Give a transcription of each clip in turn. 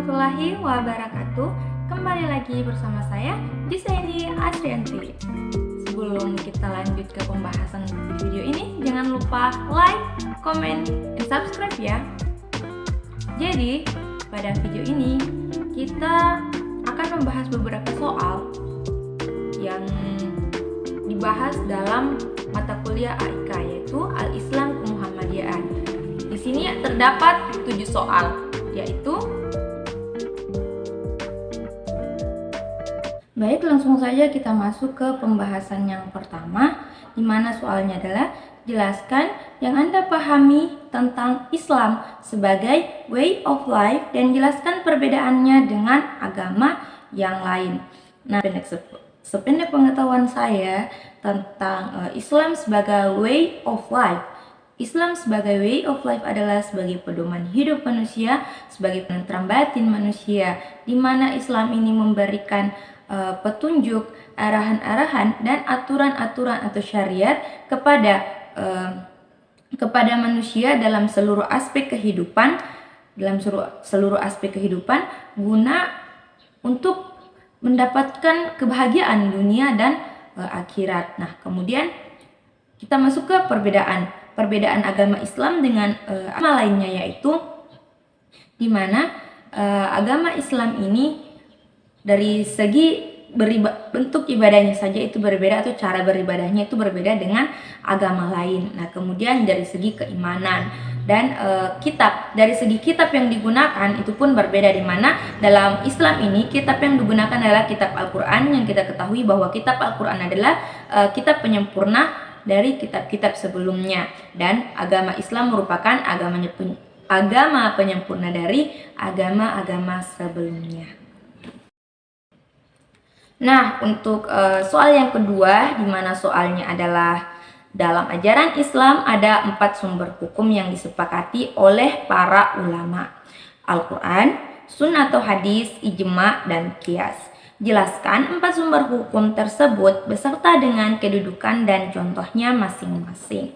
warahmatullahi wabarakatuh. Kembali lagi bersama saya Jusaini Adrianti. Sebelum kita lanjut ke pembahasan di video ini, jangan lupa like, comment, dan subscribe ya. Jadi pada video ini kita akan membahas beberapa soal yang dibahas dalam mata kuliah AIK, yaitu Al-Islam Kemuhammadiyaan. Di sini terdapat 7 soal, yaitu baik, langsung saja kita masuk ke pembahasan yang pertama, di mana soalnya adalah jelaskan yang Anda pahami tentang Islam sebagai way of life dan jelaskan perbedaannya dengan agama yang lain. Nah, sependek pengetahuan saya tentang Islam sebagai way of life. Islam sebagai way of life adalah sebagai pedoman hidup manusia, sebagai penentram batin manusia, di mana Islam ini memberikan petunjuk, arahan-arahan, dan aturan-aturan atau syariat kepada manusia dalam seluruh aspek kehidupan, guna untuk mendapatkan kebahagiaan dunia dan akhirat. Nah, kemudian kita masuk ke perbedaan agama Islam dengan agama lainnya, yaitu di mana agama Islam ini dari segi bentuk ibadahnya saja itu berbeda, atau cara beribadahnya itu berbeda dengan agama lain. Nah, kemudian dari segi keimanan dan dari segi kitab yang digunakan itu pun berbeda, di mana dalam Islam ini kitab yang digunakan adalah kitab Al-Quran, yang kita ketahui bahwa kitab Al-Quran adalah kitab penyempurna dari kitab-kitab sebelumnya, dan agama Islam merupakan agama penyempurna dari agama-agama sebelumnya. Nah, untuk soal yang kedua, di mana soalnya adalah dalam ajaran Islam ada 4 sumber hukum yang disepakati oleh para ulama: Al-Quran, Sunnah atau hadis, ijma, dan qiyas. Jelaskan 4 sumber hukum tersebut beserta dengan kedudukan dan contohnya masing-masing.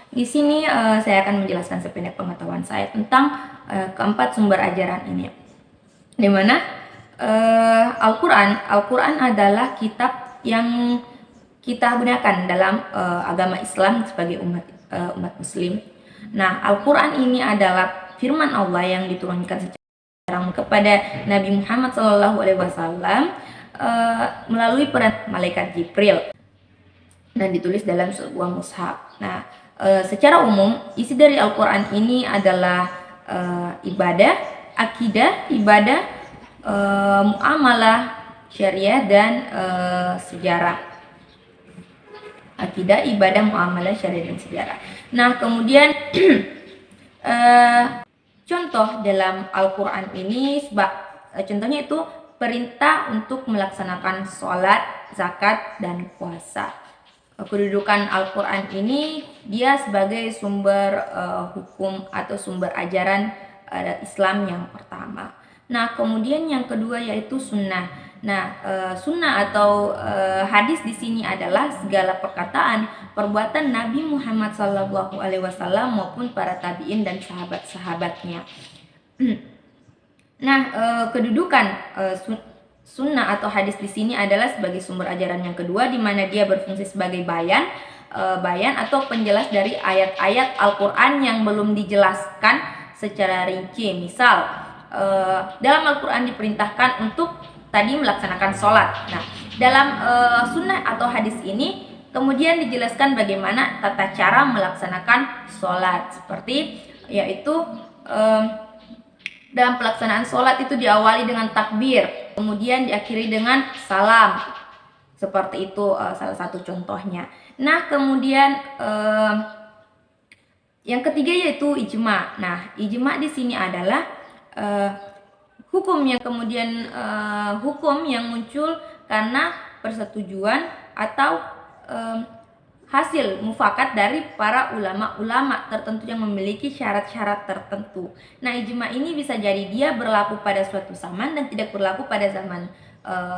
Di sini saya akan menjelaskan sependek pengetahuan saya tentang keempat sumber ajaran ini. Di mana Al-Quran adalah kitab yang kita gunakan dalam agama Islam sebagai umat Muslim. Nah, Al-Quran ini adalah firman Allah yang diturunkan kepada Nabi Muhammad SAW melalui peran malaikat Jibril dan ditulis dalam sebuah mushaf. Nah, secara umum isi dari Al-Quran ini adalah ibadah, akidah, muamalah, syariah, dan sejarah. Akidah, ibadah, muamalah, syariah, dan sejarah. Nah, kemudian contoh dalam Al-Quran ini, contohnya itu perintah untuk melaksanakan sholat, zakat, dan puasa. Kedudukan Al-Quran ini dia sebagai sumber hukum atau sumber ajaran Islam yang pertama. Nah, kemudian yang kedua yaitu sunnah. Nah, sunnah atau hadis di sini adalah segala perkataan, perbuatan Nabi Muhammad SAW maupun para tabi'in dan sahabat-sahabatnya. Nah, kedudukan sunnah atau hadis di sini adalah sebagai sumber ajaran yang kedua, di mana dia berfungsi sebagai bayan atau penjelas dari ayat-ayat Al-Quran yang belum dijelaskan secara rinci. Misal, dalam Al-Quran diperintahkan untuk tadi melaksanakan sholat. Nah, dalam sunnah atau hadis ini kemudian dijelaskan bagaimana tata cara melaksanakan sholat, seperti yaitu dalam pelaksanaan sholat itu diawali dengan takbir, kemudian diakhiri dengan salam, seperti itu salah satu contohnya. Nah, kemudian yang ketiga yaitu ijma. Nah, ijma di sini adalah hukum yang muncul karena persetujuan atau hasil mufakat dari para ulama tertentu yang memiliki syarat-syarat tertentu. Nah, ijma ini bisa jadi dia berlaku pada suatu zaman dan tidak berlaku pada zaman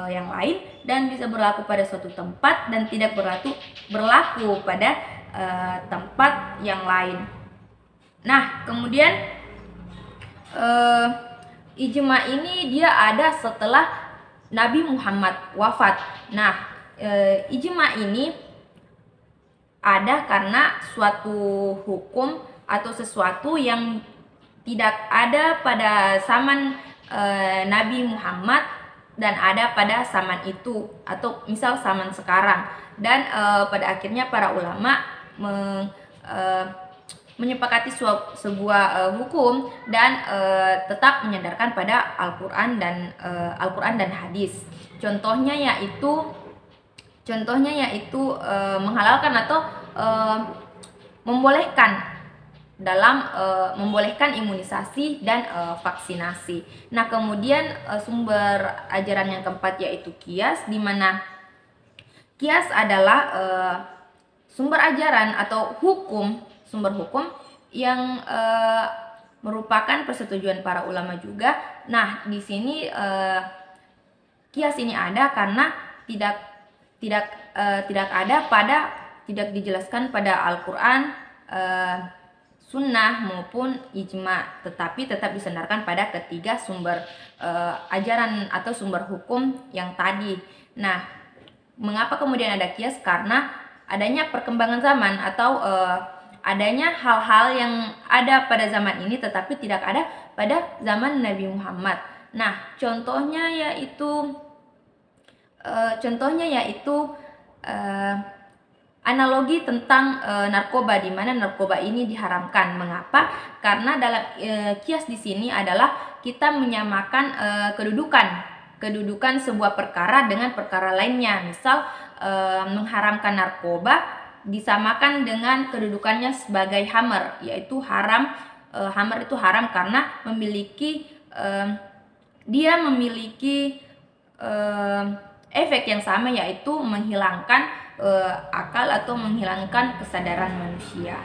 yang lain, dan bisa berlaku pada suatu tempat dan tidak berlaku pada tempat yang lain. Nah, kemudian ijma ini dia ada setelah Nabi Muhammad wafat. Nah, ijma ini ada karena suatu hukum atau sesuatu yang tidak ada pada zaman Nabi Muhammad dan ada pada zaman itu, atau misal zaman sekarang, dan pada akhirnya para ulama menyepakati sebuah hukum dan tetap menyandarkan pada Al-Qur'an dan hadis. Contohnya yaitu menghalalkan atau membolehkan imunisasi dan vaksinasi. Nah, kemudian sumber ajaran yang keempat yaitu qiyas, di mana qiyas adalah sumber ajaran atau sumber hukum yang merupakan persetujuan para ulama juga. Nah, di sini qiyas ini ada karena tidak dijelaskan pada Al-Qur'an, sunnah maupun ijma, tetapi tetap disandarkan pada ketiga sumber ajaran atau sumber hukum yang tadi. Nah, mengapa kemudian ada qiyas? Karena adanya perkembangan zaman atau adanya hal-hal yang ada pada zaman ini tetapi tidak ada pada zaman Nabi Muhammad. Nah, contohnya yaitu analogi tentang narkoba, di mana narkoba ini diharamkan. Mengapa? Karena dalam qiyas di sini adalah kita menyamakan kedudukan sebuah perkara dengan perkara lainnya. Misal mengharamkan narkoba disamakan dengan kedudukannya sebagai hammer, yaitu haram. Hammer itu haram karena dia memiliki efek yang sama, yaitu menghilangkan akal atau menghilangkan kesadaran manusia.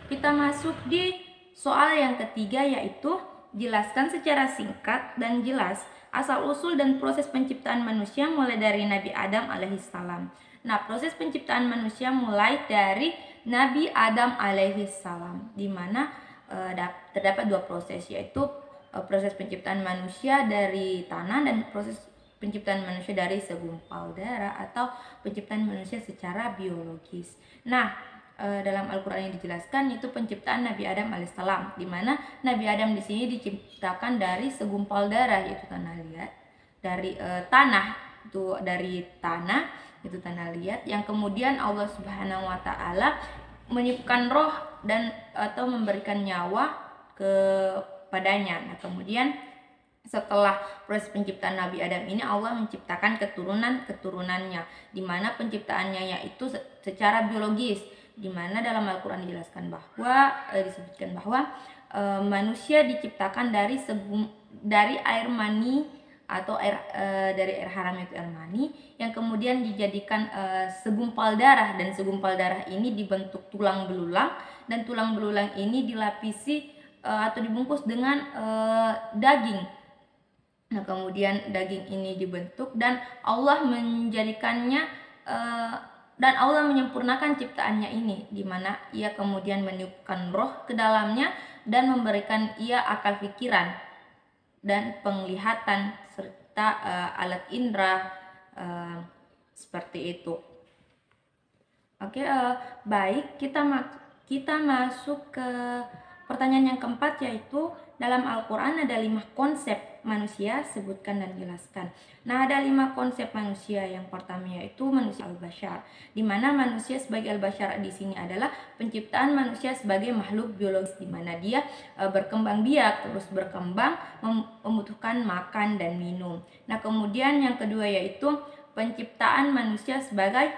Kita masuk di soal yang ketiga, yaitu jelaskan secara singkat dan jelas asal-usul dan proses penciptaan manusia mulai dari Nabi Adam alaihissalam. Nah, proses penciptaan manusia mulai dari Nabi Adam alaihissalam, di mana terdapat dua proses, yaitu proses penciptaan manusia dari tanah dan proses penciptaan manusia dari segumpal darah atau penciptaan manusia secara biologis. Nah, dalam Al-Qur'an yang dijelaskan itu penciptaan Nabi Adam alaihissalam, di mana Nabi Adam di sini diciptakan dari segumpal darah, yaitu tanah liat, dari tanah itu tanah liat, yang kemudian Allah Subhanahu wa taala meniupkan roh dan atau memberikan nyawa kepadanya. Nah, kemudian setelah proses penciptaan Nabi Adam ini, Allah menciptakan keturunannya, di mana penciptaannya yaitu secara biologis, di mana dalam Al-Qur'an disebutkan bahwa manusia diciptakan dari air mani atau dari air haram, itu air mani, yang kemudian dijadikan segumpal darah, dan segumpal darah ini dibentuk tulang belulang, dan tulang belulang ini dilapisi atau dibungkus dengan daging. Nah, kemudian daging ini dibentuk dan Allah menyempurnakan ciptaannya ini, di mana Ia kemudian meniupkan roh ke dalamnya dan memberikan Ia akal pikiran dan penglihatan serta alat indera seperti itu. Oke, baik, kita masuk ke pertanyaan yang keempat, yaitu dalam Al-Qur'an ada 5 konsep manusia, sebutkan dan jelaskan. Nah, ada 5 konsep manusia. Yang pertama yaitu manusia al-bashar, di mana manusia sebagai al-bashar di sini adalah penciptaan manusia sebagai makhluk biologis, di mana dia berkembang biak, terus berkembang, membutuhkan makan dan minum. Nah, kemudian yang kedua yaitu penciptaan manusia sebagai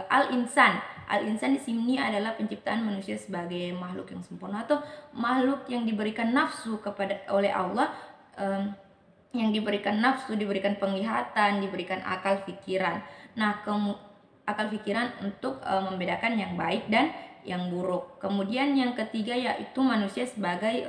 al-insan. Al-insan di sini adalah penciptaan manusia sebagai makhluk yang sempurna atau makhluk yang diberikan nafsu oleh Allah, yang diberikan nafsu, diberikan penglihatan, diberikan akal pikiran. Nah, akal pikiran untuk membedakan yang baik dan yang buruk. Kemudian yang ketiga yaitu manusia sebagai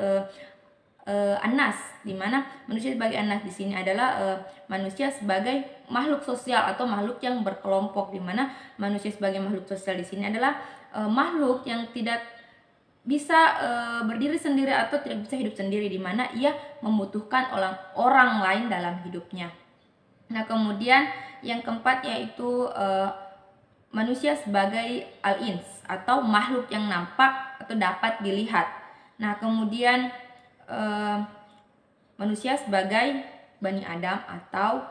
anas, di mana manusia sebagai anas di sini adalah manusia sebagai makhluk sosial atau makhluk yang berkelompok, di mana manusia sebagai makhluk sosial di sini adalah makhluk yang tidak bisa berdiri sendiri atau tidak bisa hidup sendiri, di mana ia membutuhkan orang lain dalam hidupnya. Nah, kemudian yang keempat yaitu manusia sebagai al-ins atau makhluk yang nampak atau dapat dilihat. Nah, kemudian manusia sebagai Bani Adam atau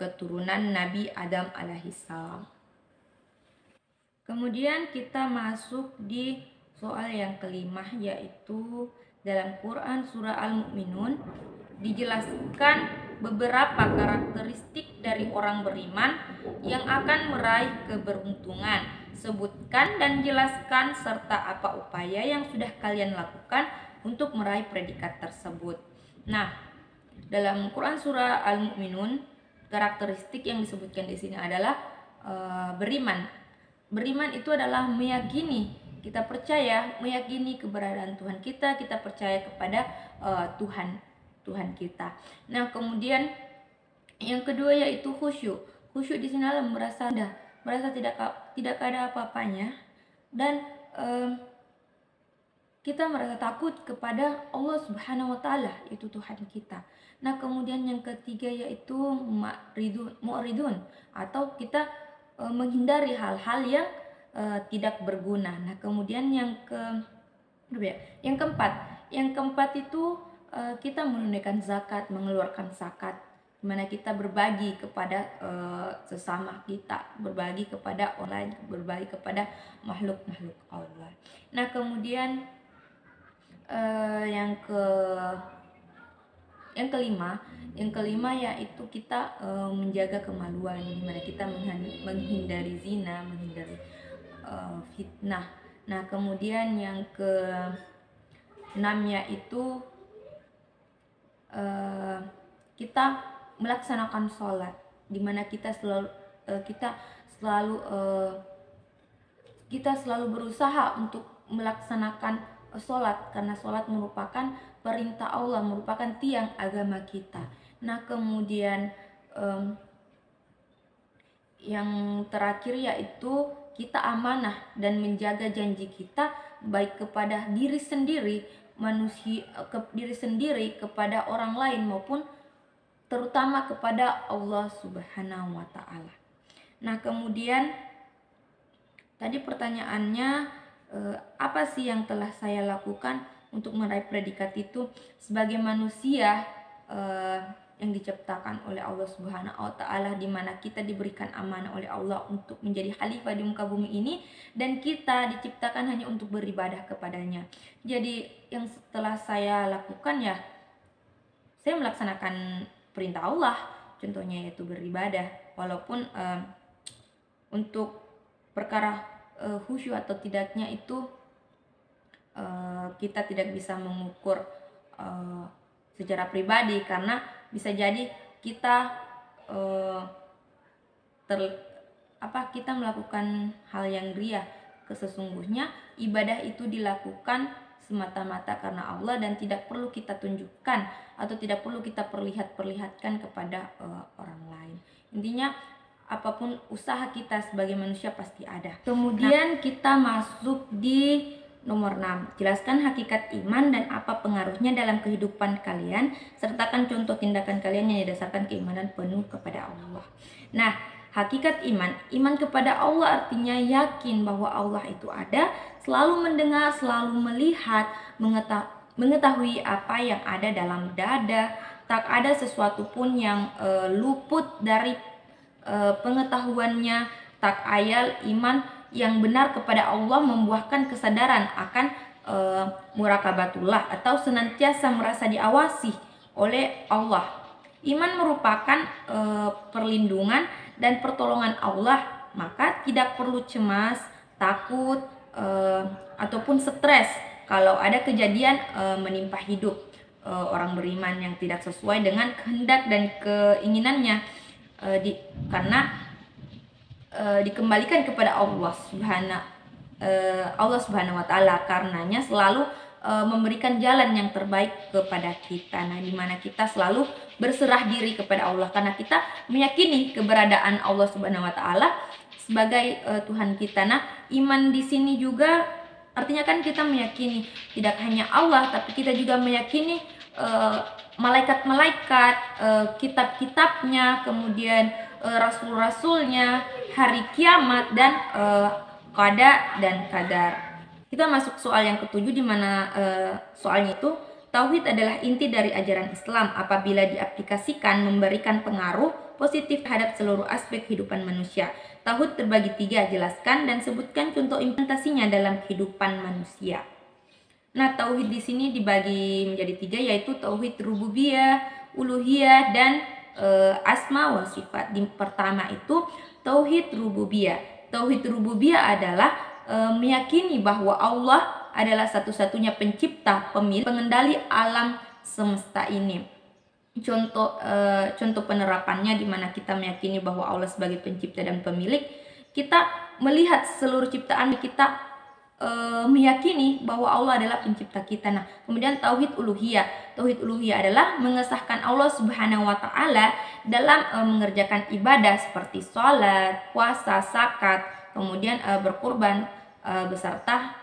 keturunan Nabi Adam alaihissalam. Kemudian kita masuk di soal yang kelima, yaitu dalam Quran surah Al-Mu'minun dijelaskan beberapa karakteristik dari orang beriman yang akan meraih keberuntungan. Sebutkan dan jelaskan serta apa upaya yang sudah kalian lakukan untuk meraih predikat tersebut. Nah, dalam Quran surah Al-Mu'minun, karakteristik yang disebutkan di sini adalah beriman. Beriman itu adalah meyakini, kita percaya, meyakini keberadaan Tuhan kita, kita percaya kepada Tuhan kita. Nah, kemudian yang kedua yaitu khusyuk. Khusyuk di sini adalah merasa tidak ada apa-apanya, dan kita merasa takut kepada Allah Subhanahu wa taala, itu Tuhan kita. Nah, kemudian yang ketiga yaitu mu'ridun atau kita menghindari hal-hal yang tidak berguna. Nah, kemudian yang keempat itu kita menunaikan zakat, mengeluarkan zakat, di mana kita berbagi kepada sesama kita, berbagi kepada orang lain, berbagi kepada makhluk-makhluk Allah. Nah, kemudian yang kelima yaitu kita menjaga kemaluan, di mana kita menghindari zina, menghindari fitnah. Nah, kemudian yang keenam yaitu kita melaksanakan sholat, di mana kita selalu berusaha untuk melaksanakan sholat, karena sholat merupakan perintah Allah, merupakan tiang agama kita. Nah, kemudian yang terakhir yaitu kita amanah dan menjaga janji kita, baik kepada diri sendiri, kepada orang lain, maupun terutama kepada Allah Subhanahu wa taala. Nah, kemudian tadi pertanyaannya, apa sih yang telah saya lakukan untuk meraih predikat itu? Sebagai manusia yang diciptakan oleh Allah Subhanahu wa taala, di mana kita diberikan amanah oleh Allah untuk menjadi khalifah di muka bumi ini, dan kita diciptakan hanya untuk beribadah kepadanya. Jadi yang setelah saya lakukan ya, saya melaksanakan perintah Allah, contohnya yaitu beribadah, walaupun untuk perkara khusyuk atau tidaknya itu kita tidak bisa mengukur secara pribadi, karena bisa jadi kita kita melakukan hal yang riya. Sesungguhnya ibadah itu dilakukan semata-mata karena Allah, dan tidak perlu kita tunjukkan atau tidak perlu kita perlihatkan kepada orang lain. Intinya apapun usaha kita sebagai manusia pasti ada. Kemudian kita masuk di nomor 6. Jelaskan hakikat iman dan apa pengaruhnya dalam kehidupan kalian. Sertakan contoh tindakan kalian yang didasarkan keimanan penuh kepada Allah. Nah, hakikat iman. Iman kepada Allah artinya yakin bahwa Allah itu ada, selalu mendengar, selalu melihat, mengetahui apa yang ada dalam dada. Tak ada sesuatu pun yang luput dari pengetahuannya. Tak ayal iman yang benar kepada Allah membuahkan kesadaran akan murakabatullah atau senantiasa merasa diawasi oleh Allah. Iman merupakan perlindungan dan pertolongan Allah, maka tidak perlu cemas, takut ataupun stres kalau ada kejadian menimpa hidup orang beriman yang tidak sesuai dengan kehendak dan keinginannya, karena dikembalikan kepada Allah Subhanahu wa taala, karenanya selalu memberikan jalan yang terbaik kepada kita. Nah, di mana kita selalu berserah diri kepada Allah, karena kita meyakini keberadaan Allah Subhanahu wa taala sebagai Tuhan kita. Nah, iman di sini juga Artinya kan kita meyakini tidak hanya Allah, tapi kita juga meyakini malaikat-malaikat, kitab-kitabnya, kemudian rasul-rasulnya, hari kiamat, dan qada dan qadar. Kita masuk soal yang ketujuh, di mana soalnya itu tauhid adalah inti dari ajaran Islam. Apabila diaplikasikan memberikan pengaruh positif terhadap seluruh aspek kehidupan manusia. Tauhid terbagi tiga, jelaskan dan sebutkan contoh implementasinya dalam kehidupan manusia. Nah, tauhid di sini dibagi menjadi tiga, yaitu tauhid rububiyah, uluhiyah, dan asma wa sifat. Di pertama itu tauhid rububiyah. Tauhid rububiyah adalah meyakini bahwa Allah adalah satu-satunya pencipta, pemilik, pengendali alam semesta ini. Contoh penerapannya, di mana kita meyakini bahwa Allah sebagai pencipta dan pemilik, kita melihat seluruh ciptaan kita, meyakini bahwa Allah adalah pencipta kita. Nah, kemudian tauhid uluhiyah. Tauhid uluhiyah adalah mengesahkan Allah Subhanahu wa taala dalam mengerjakan ibadah seperti sholat, puasa, zakat, kemudian berkurban beserta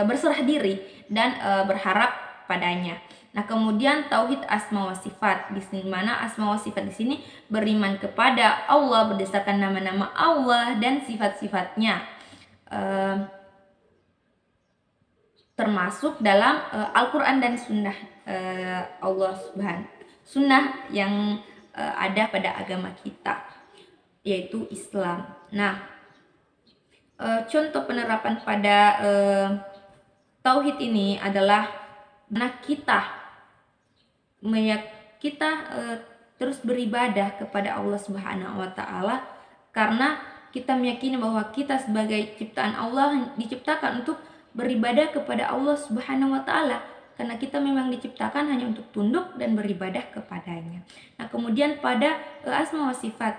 berserah diri dan berharap padanya. Nah, kemudian tauhid asma wa sifat, di mana asma wa sifat di sini beriman kepada Allah berdasarkan nama-nama Allah dan sifat-sifatnya, termasuk dalam Al-Quran dan Sunnah Allah Subhanahu, Sunnah yang ada pada agama kita, yaitu Islam. Nah, contoh penerapan pada tauhid ini adalah kita terus beribadah kepada Allah Subhanahu wa taala, karena kita meyakini bahwa kita sebagai ciptaan Allah diciptakan untuk beribadah kepada Allah Subhanahu wa taala, karena kita memang diciptakan hanya untuk tunduk dan beribadah kepadanya. Nah, kemudian pada asma wa sifat,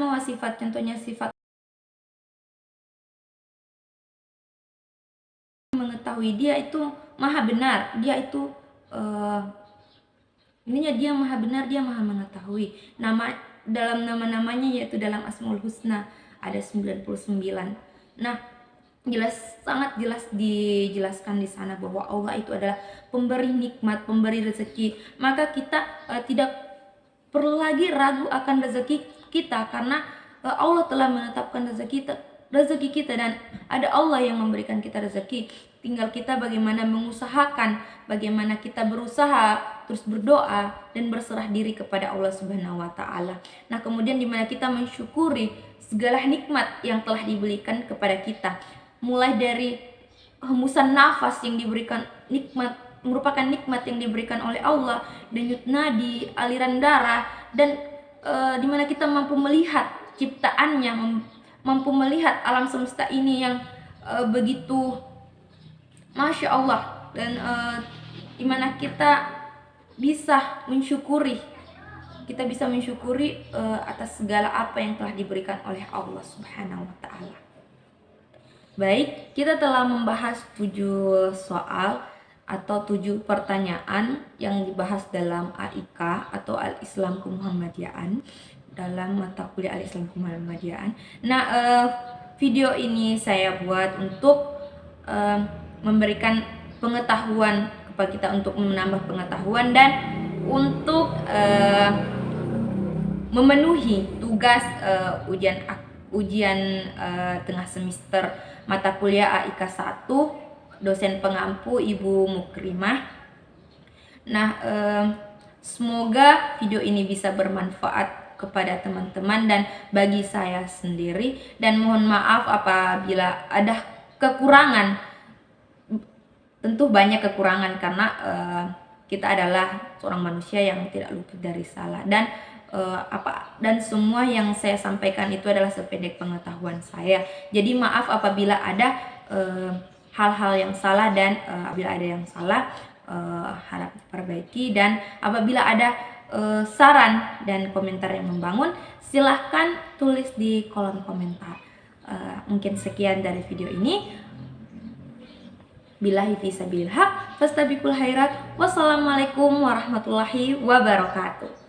contohnya sifat mengetahui, dia itu maha benar, dia itu dia maha benar, dia maha mengetahui. Dalam nama-namanya, yaitu dalam Asmaul Husna ada 99. Nah, sangat jelas dijelaskan di sana bahwa Allah itu adalah pemberi nikmat, pemberi rezeki. Maka kita tidak perlu lagi ragu akan rezeki kita, karena Allah telah menetapkan rezeki kita, dan ada Allah yang memberikan kita rezeki. Tinggal kita bagaimana mengusahakan, bagaimana kita berusaha, terus berdoa dan berserah diri kepada Allah Subhanahu wa taala. Nah, kemudian di mana kita mensyukuri segala nikmat yang telah diberikan kepada kita. Mulai dari hembusan nafas yang diberikan, merupakan nikmat yang diberikan oleh Allah, denyut nadi, aliran darah, dan di mana kita mampu melihat ciptaannya, mampu melihat alam semesta ini yang begitu Masya Allah, dan di mana kita bisa mensyukuri atas segala apa yang telah diberikan oleh Allah Subhanahu wa taala. Baik, kita telah membahas 7 soal atau 7 pertanyaan yang dibahas dalam AIK atau Al-Islam Kemuhammadiyaan, dalam mata kuliah Al-Islam Kemuhammadiyaan. Nah, video ini saya buat untuk memberikan pengetahuan kepada kita, untuk menambah pengetahuan dan untuk memenuhi tugas ujian tengah semester mata kuliah AIK 1, dosen pengampu Ibu Mukrimah. Nah, semoga video ini bisa bermanfaat kepada teman-teman dan bagi saya sendiri, dan mohon maaf apabila ada kekurangan. Tentu banyak kekurangan, karena kita adalah seorang manusia yang tidak luput dari salah, dan semua yang saya sampaikan itu adalah sependek pengetahuan saya. Jadi maaf apabila ada hal-hal yang salah, dan apabila ada yang salah harap diperbaiki, dan apabila ada saran dan komentar yang membangun, silahkan tulis di kolom komentar. Mungkin sekian dari video ini. Billahi fisabilil haq, fastabiqul khairat. Wassalamualaikum warahmatullahi wabarakatuh.